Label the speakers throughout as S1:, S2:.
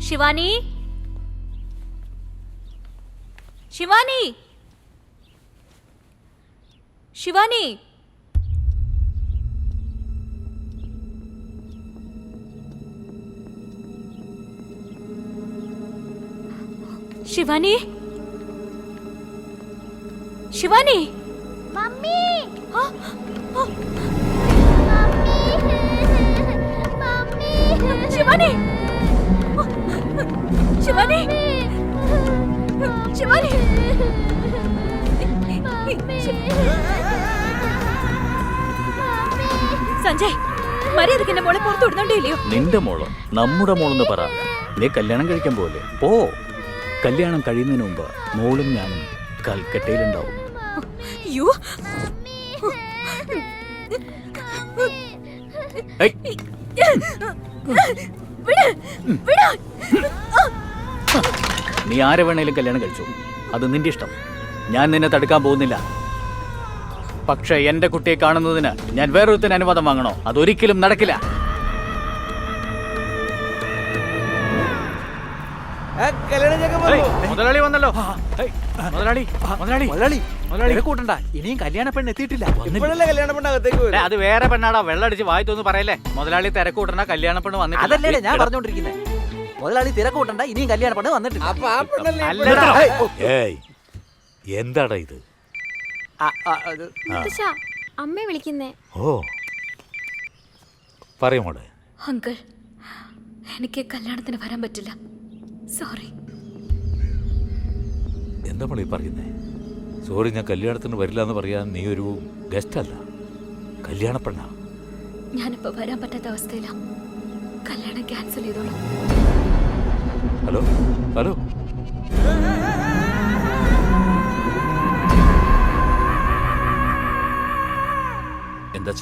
S1: Shivani, Shivani, Shivani. Shivani, Shivani.
S2: Mummy,
S1: Shivani, Shivani, Shivani. Sanjay, മര്യാദക്ക് എന്റെ മോളെ പുറത്തു വിടുന്നുണ്ടോ ഇല്ലയോ?
S3: നിന്റെ മോളോ? നമ്മുടെ മോളെന്ന് പറ. നീ കല്യാണം കഴിക്കാൻ പോലെ പോ. കല്യാണം കഴിയുന്നതിന് മുമ്പ് മോളും ഞാനും കൽക്കട്ടയിലുണ്ടാവും.
S1: അയ്യോ,
S3: നീ ആരെ വേണേലും കല്യാണം കഴിച്ചു, അത് നിന്റെ ഇഷ്ടം. ഞാൻ നിന്നെ തടുക്കാൻ പോകുന്നില്ല. പക്ഷെ എന്റെ കുട്ടിയെ കാണുന്നതിന് ഞാൻ വേറൊരുത്തിന് അനുവാദം വാങ്ങണോ? അതൊരിക്കലും നടക്കില്ല. മുതലാളി വന്നല്ലോ. മുതലാളി, മുതലാളി, മുതലാളി, മുതലാളി കൂട്ടണ്ട. ഇനിയും കല്യാണ പെണ്ണ് എത്തിയിട്ടില്ല. അത് വേറെ പെണ്ണാടാ. വെള്ളടിച്ച് വായിത്തൊന്ന് പറയല്ലേ. മുതലാളി തിരക്കൂട്ടണ്ട, കല്യാണ പെണ്ണ് വന്നിട്ടില്ല.
S4: അതല്ലേ ഞാൻ പറഞ്ഞോണ്ടിരിക്കുന്നത്. മുതലാളി തിരക്കൂട്ടണ്ട, ഇനിയും കല്യാണ പെണ്ണ് വന്നിട്ടില്ല.
S5: എന്താടാ ഇത്?
S2: അമ്മയെ വിളിക്കുന്നേ.
S5: ഓ, പറയുമോളെ.
S1: അങ്കിൾ, എനിക്ക് കല്യാണത്തിന് വരാൻ പറ്റില്ല. സോറി.
S5: എന്താ മോളീ പറയുന്നേ? സോറി, ഞാൻ കല്യാണത്തിന് വരില്ല എന്ന് പറയാൻ നീ ഒരു ഗസ്റ്റ് അല്ല, കല്യാണ പെണ്ണാ.
S1: ഞാനിപ്പോ വരാൻ പറ്റാത്ത അവസ്ഥയിലാ. കല്യാണം ക്യാൻസൽ ചെയ്തോളാം.
S5: Hello, hello.
S3: എന്താ?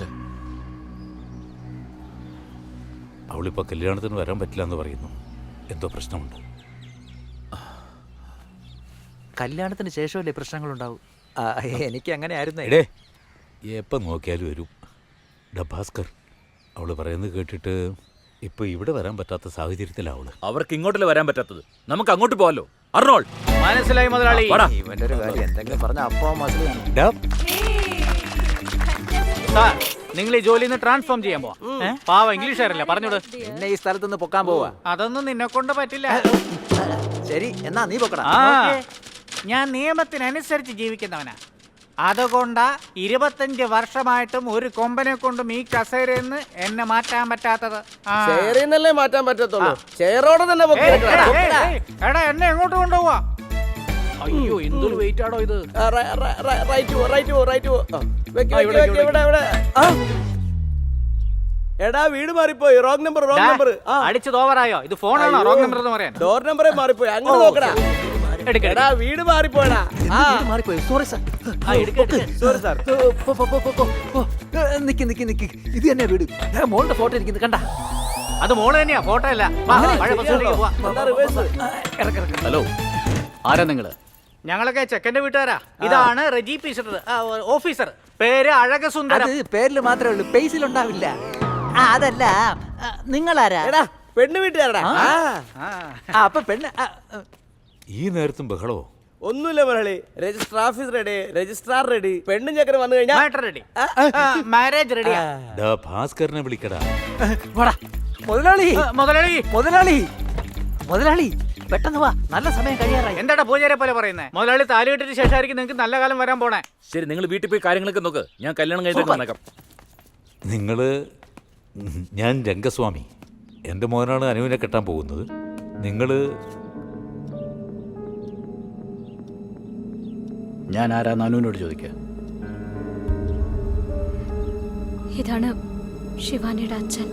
S5: അവളിപ്പോ കല്യാണത്തിന് വരാൻ പറ്റില്ല എന്ന് പറയുന്നു. എന്തോ പ്രശ്നമുണ്ട്.
S4: കല്യാണത്തിന് ശേഷമല്ലേ പ്രശ്നങ്ങളുണ്ടാവും. എനിക്ക് അങ്ങനെ ആയിരുന്നു.
S5: എടേ, എപ്പം നോക്കിയാലും വരും. ഭാസ്കർ, അവള് പറയുന്നത് കേട്ടിട്ട് ഇപ്പൊ ഇവിടെ വരാൻ പറ്റാത്ത സാഹചര്യത്തിലാവള്.
S3: അവർക്ക് ഇങ്ങോട്ടല്ലേ വരാൻ പറ്റാത്തത്? നമുക്ക് അങ്ങോട്ട് പോവാലോ. അർണോൾ, മനസ്സിലായി മുതലാളി.
S4: ഇവന്റെ ഒരു കാര്യം എന്തെങ്കിലും പറഞ്ഞ അപ്പോ മനസ്സിലായി.
S3: നിങ്ങൾ ഈ ജോലിയിൽ നിന്ന് ട്രാൻസ്ഫോം ചെയ്യാൻ പോവാ. പാവ ഇംഗ്ലീഷുകാരല്ലേ, പറഞ്ഞോട്.
S4: എന്നെ ഈ സ്ഥലത്തുനിന്ന് പൊക്കാൻ പോവാ.
S3: അതൊന്നും നിന്നെ കൊണ്ട് പറ്റില്ല.
S4: ശരി, എന്നാ നീ പൊക്കടാ.
S3: ഞാൻ നിയമത്തിനനുസരിച്ച് ജീവിക്കുന്നവനാ. അതുകൊണ്ടാ 25 വർഷമായിട്ടും ഒരു കൊമ്പനെ കൊണ്ടും ഈ കസേരന്ന് എന്നെ മാറ്റാൻ പറ്റാത്തത്.
S6: മാറ്റാൻ പറ്റത്തുള്ളൂ. ചെയറോടെ തന്നെ
S3: എടാ, എന്നെ എങ്ങോട്ട് കൊണ്ടുപോവാ? അയ്യോ, എന്തൊരു വെയിറ്റ് ആണോ ഇത്.
S6: എടാ, വീട് മാറിപ്പോയി. Wrong number, wrong number.
S3: അടിച്ചത് ഓവറായോ? ഇത് ഫോണാണോ റോങ് നമ്പർ എന്ന് പറയാൻ?
S6: ഡോർ നമ്പറേ മാറിപ്പോയി. അങ്ങോട്ട് നോക്കടാ. എടാ, വീട് മാറിപ്പോയടാ.
S4: മാറിപ്പോയി. Sorry sir.
S6: Sorry sir.
S4: നിക്ക് നിക്ക് നിക്ക്, ഇത് തന്നെ വീട്. മോളുടെ ഫോട്ടോ ഇരിക്കുന്നത് കണ്ട?
S3: അത് മോള് തന്നെയാ, ഫോട്ടോ അല്ല. ഹലോ, ആരാ നിങ്ങള്? ഞങ്ങളൊക്കെ ചെക്കന്റെ വീട്ടുകാരാ. ഇതാണ് റെജി ഓഫീസർ. പേര് അഴകസുന്ദരം.
S4: അത് പേരില് മാത്രമേ ഉള്ളൂ, പേസിലുണ്ടാവില്ല. അതല്ല, നിങ്ങളാരാ?
S6: എടാ, പെണ്ണ് വീട്ടുകാരടാ.
S4: അപ്പൊ പെണ്ണ്
S5: ഈ നേരത്തും ബഹളോ?
S6: ഒന്നുമില്ല Murali. Register office ready, registrar ready, പെണ്ണും ചക്കര വന്നു കഴിഞ്ഞാൽ
S3: റെഡി, മാരേജ് റെഡിയാ.
S5: ഭാസ്കറിനെ വിളിക്കടാ.
S4: മുതലാളി,
S3: മുതലാളി,
S4: മുതലാളി, മുതലാളി, പെട്ടെന്ന് വാ, നല്ല സമയം കഴിയാറായി.
S3: എന്താടാ പൂജാരെ പോലെ പറയുന്നേ? മുതലാളി താലി കെട്ടിട്ട് ശേഷമായിരിക്കും നിങ്ങൾക്ക് നല്ല കാലം വരാൻ പോണേ.
S7: ശരി, നിങ്ങൾ വീട്ടിൽ പോയി കാര്യങ്ങളൊക്കെ നോക്ക്. ഞാൻ കല്യാണം കഴിഞ്ഞിട്ട് വന്നേക്കാം.
S5: ഞാൻ രംഗസ്വാമി. എൻ്റെ മോനാണ് അനുവിനെ കെട്ടാൻ പോകുന്നത്.
S3: ഞാൻ ആരാന്ന് അനുവിനോട് ചോദിക്കാം.
S1: ഇതാണ് ശിവാനിയുടെ അച്ഛൻ.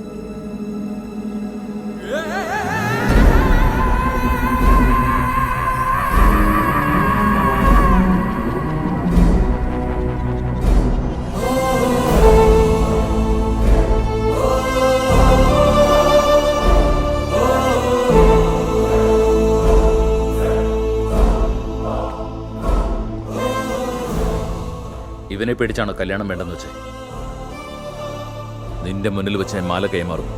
S7: ഇവനെ പേടിച്ചാണോ കല്യാണം വേണ്ടെന്ന് വെച്ചേ? നിന്റെ മുന്നിൽ വെച്ച് ഞാൻ മാല കൈമാറും.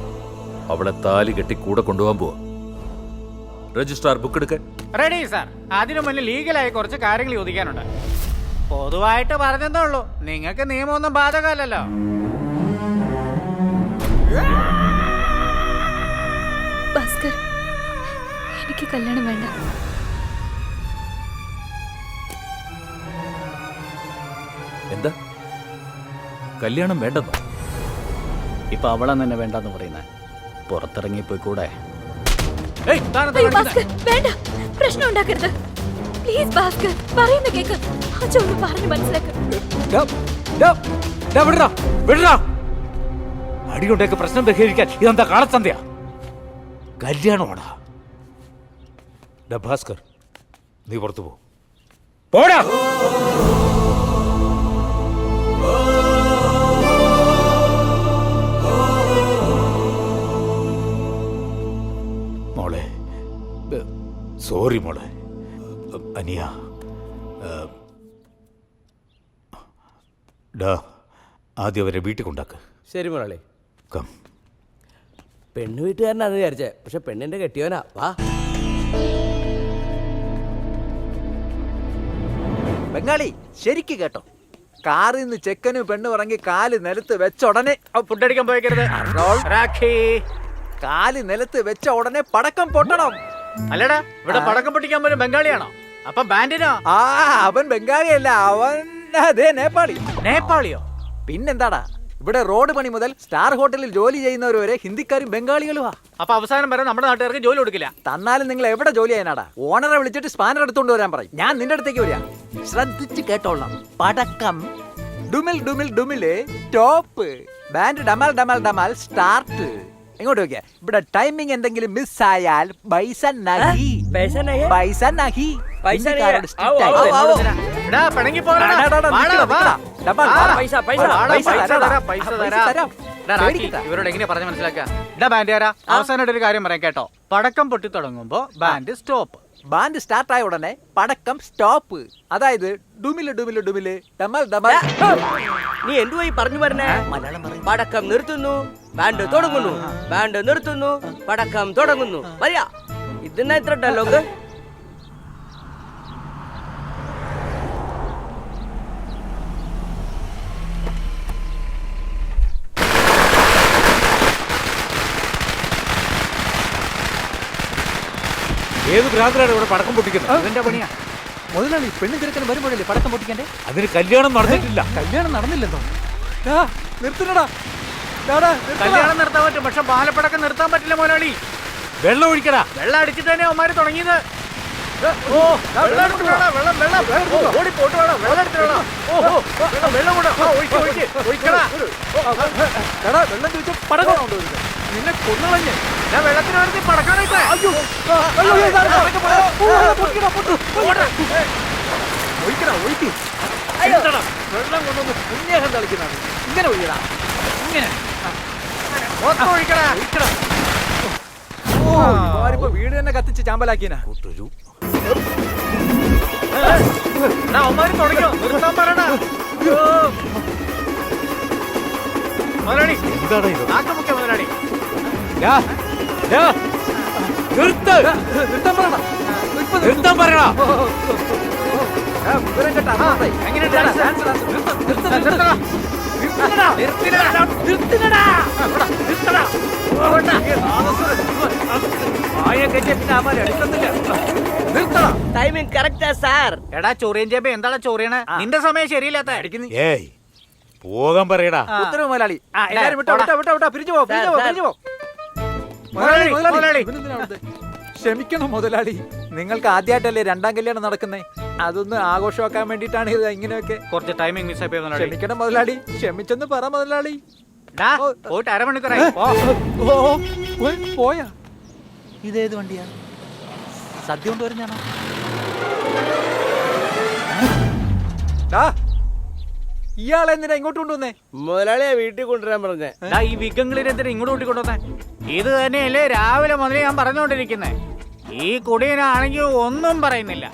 S7: അവളെ താലി കെട്ടി കൂടെ കൊണ്ടുപോകാൻ പോവാ. രജിസ്ട്രാർ ബുക്ക് എടുക്ക.
S3: Ready sir. അതിനു മുന്നിൽ ലീഗലായി കുറച്ച് കാര്യങ്ങൾ ചോദിക്കാനുണ്ട്. പൊതുവായിട്ട് പറഞ്ഞതേ ഉള്ളൂ, നിങ്ങൾക്ക് നിയമമൊന്നും ബാധകമല്ലല്ലോ.
S1: ഭാസ്കർ, എനിക്ക് കല്യാണം വേണ്ട.
S7: എന്താ കല്യാണം വേണ്ടെന്നോ?
S3: ഇപ്പൊ അവളെ തന്നെ വേണ്ടെന്ന് പറയുന്നേ. പുറത്തിറങ്ങിപ്പോയി കൂടെ.
S1: അയ്യോ, ഭാസ്കർ, വേണ്ട, പ്രശ്നം ഉണ്ടാക്കരുത് പ്ലീസ്. ഭാസ്കർ, പറയുന്ന കേക്ക്. അച്ഛൻ പറഞ്ഞു മനസ്സിലാക്ക്.
S5: അടിയുണ്ടേക്ക് പ്രശ്നം പരിഹരിക്കാൻ ഇതെന്താ കാളത്തന്തയാ? കല്യാണമാടാ. ഭാസ്കർ, നീ പുറത്തു പോടാ. മോളെ, സോറി മോളെ. അനിയ, ആദ്യം അവരെ വീട്ടിൽ കൊണ്ടാക്ക്.
S6: ശരി മുതലാളി.
S5: കം.
S6: പെണ്ണ് വീട്ടുകാരനാന്ന് വിചാരിച്ചേ, പക്ഷെ പെണ്ണിന്റെ കെട്ടിയവനാ. വാ.
S4: ബംഗാളി, ശരിക്ക് കേട്ടോ, കാറിൽ നിന്ന് ചെക്കനും പെണ്ണും ഇറങ്ങി കാല് നിലത്ത് വെച്ച ഉടനെ
S3: ഫുഡ് അടിക്കാൻ പോയിക്കരുത്.
S4: കാല് നിലത്ത് വെച്ച ഉടനെ പടക്കം പൊട്ടണം.
S3: അല്ലടാ, ഇവിടെ പടക്കം പൊട്ടിക്കാൻ പോലും ബംഗാളിയാണോ? അപ്പൊ ബാൻഡിനോ?
S4: ആ, അവൻ ബംഗാളിയല്ല, അവൻ അതേ നേപ്പാളി.
S3: നേപ്പാളിയോ?
S4: പിന്നെന്താടാ, ഇവിടെ റോഡ് പണി മുതൽ സ്റ്റാർ ഹോട്ടലിൽ ജോലി ചെയ്യുന്നവർ വരെ ഹിന്ദിക്കാരും ബംഗാളികളുമാ.
S3: അപ്പൊ അവസാനം വരെ നമ്മുടെ നാട്ടുകാർക്ക് ജോലി കൊടുക്കില്ല.
S4: തന്നാലും നിങ്ങൾ എവിടെ ജോലി ചെയ്യാനാടാ? ഓണറെ വിളിച്ചിട്ട് സ്പാനർ എടുത്തോണ്ട് വരാൻ പറയും. ഞാൻ നിന്റെ അടുത്തേക്ക് വരാം. ശ്രദ്ധിച്ച് കേട്ടോളാം. പടക്കം ഡുമിൽ ഡുമിൽ ഡുമില് ടോപ്പ്, ബാൻഡ് ഡമാൽ ഡമാൽ ഡമാൽ സ്റ്റാർട്ട്. എങ്ങോട്ട് നോക്കിയാ? ഇവിടെ ടൈമിംഗ് എന്തെങ്കിലും മിസ്സായാൽ പൈസ നഹി. പൈസ നഹി.
S3: ഇവരോട് എങ്ങനെയാ പറഞ്ഞ മനസ്സിലാക്കുക? അവസാനമായിട്ട് ഒരു കാര്യം പറയാം കേട്ടോ. പടക്കം പൊട്ടി തുടങ്ങുമ്പോ ബാൻഡ് സ്റ്റോപ്പ്.
S4: ബാൻഡ് സ്റ്റാർട്ട് ആയ ഉടനെ പടക്കം സ്റ്റോപ്പ്. അതായത് ഡുമില് ഡുമില് ഡുമില് ഡമാൽ ഡമാൽ.
S6: നീ എന്തുവായി പറഞ്ഞു പറഞ്ഞേ? പടക്കം നിർത്തുന്നു, ബാൻഡ് തുടങ്ങുന്നു, ബാൻഡ് നിർത്തുന്നു, പടക്കം തുടങ്ങുന്നു. വരിക. ഇതിനാ ഇത്ര ഡയലോഗ്?
S5: ഏത് ഭ്രാന്തരാണ് ഇവിടെ പടക്കം പൊട്ടിക്കുന്നത്?
S4: അതിന്റെ പണിയാ മുതലാളി. പെണ്ണും ചെറുക്കനും വരുമ്പോഴല്ലേ പടക്കം പൊട്ടിക്കണ്ടേ?
S5: അതിന് കല്യാണം നടന്നിട്ടില്ല.
S4: കല്യാണം നടന്നില്ലെന്നോ? നിർത്തണടാ.
S3: കല്യാണം നിർത്താൻ പറ്റും, പക്ഷെ പാലപ്പടക്കം നിർത്താൻ പറ്റില്ല മുതലാളി.
S5: വെള്ളം ഒഴിക്കടാ.
S3: വെള്ളം അടിച്ചിട്ട് തന്നെ അവന്മാര് തുടങ്ങിയത്. നിന്നെ കൊന്നുകളഞ്ഞ് ഞാൻ വെള്ളത്തിന് വേണ്ടി പടക്കാനായിട്ട്.
S4: വെള്ളം കൊണ്ടൊന്ന് പുണ്യാഹം കളിക്കുന്നതാണ്. ഇങ്ങനെ ഒഴിയടാ, ഇങ്ങനെ
S3: ഒഴിക്കടാ.
S4: ഇപ്പൊ വീട് തന്നെ കത്തിച്ച് ചാമ്പലാക്കിയനാ.
S3: അവന്മാര് തുടങ്ങിയോ? നിർത്താൻ പറയണ മുതലാളി.
S5: എന്താണ് ഇത്?
S3: നാട്ടുമുഖ്യ മുതലാളി.
S5: നിർത്താൻ പറയണ.
S4: വിവരം കേട്ടാ
S3: എങ്ങനെയുണ്ട്?
S6: Timing correct sir.
S3: എടാ ചൊറിയൻ ചേമ്പ, എന്താണ് ചൊറിയണ? നിന്റെ സമയം ശരിയില്ലാത്ത.
S5: ഏയ്, പോകാൻ പറയടാ.
S4: ഉത്തരവ് മുതലാളി. എല്ലാരും വിട്ടോ വിട്ടോ വിട്ടോ വിട്ടോ. പിരിച്ചു പോ, പിരിച്ചു പോ, പിരിച്ചു പോ. ക്ഷമിക്കണം മുതലാളി, നിങ്ങൾക്ക് ആദ്യമായിട്ടല്ലേ രണ്ടാം കല്യാണം നടക്കുന്നേ. അതൊന്ന് ആഘോഷമാക്കാൻ വേണ്ടിട്ടാണ് ഇത് ഇങ്ങനെയൊക്കെ.
S3: കുറച്ച് ടൈമിംഗ് മിസ് ആയി.
S4: ക്ഷമിക്കണം മുതലാളി, ക്ഷമിച്ചെന്ന് പറ മുതലാളി.
S3: പോയിട്ട് അരമണിക്കൂറായി.
S4: പോയാ? ഇതേത് വണ്ടിയാ? സദ്യ കൊണ്ടുവരുന്നാണോ? ഇയാളെന്തിനാ ഇങ്ങോട്ട് കൊണ്ടുവന്നേ?
S6: മുതലാളിയെ വീട്ടിൽ കൊണ്ടുവരാൻ പറഞ്ഞേ.
S3: ഈ വിഗങ്ങളിൽ എന്തിനാ ഇങ്ങോട്ട് കൂട്ടിക്കൊണ്ടുവന്നേ? ഇത് തന്നെയല്ലേ രാവിലെ മുതലേ ഞാൻ പറഞ്ഞുകൊണ്ടിരിക്കുന്നേ. ഈ കുടിയനാണെങ്കിൽ ഒന്നും പറയുന്നില്ല.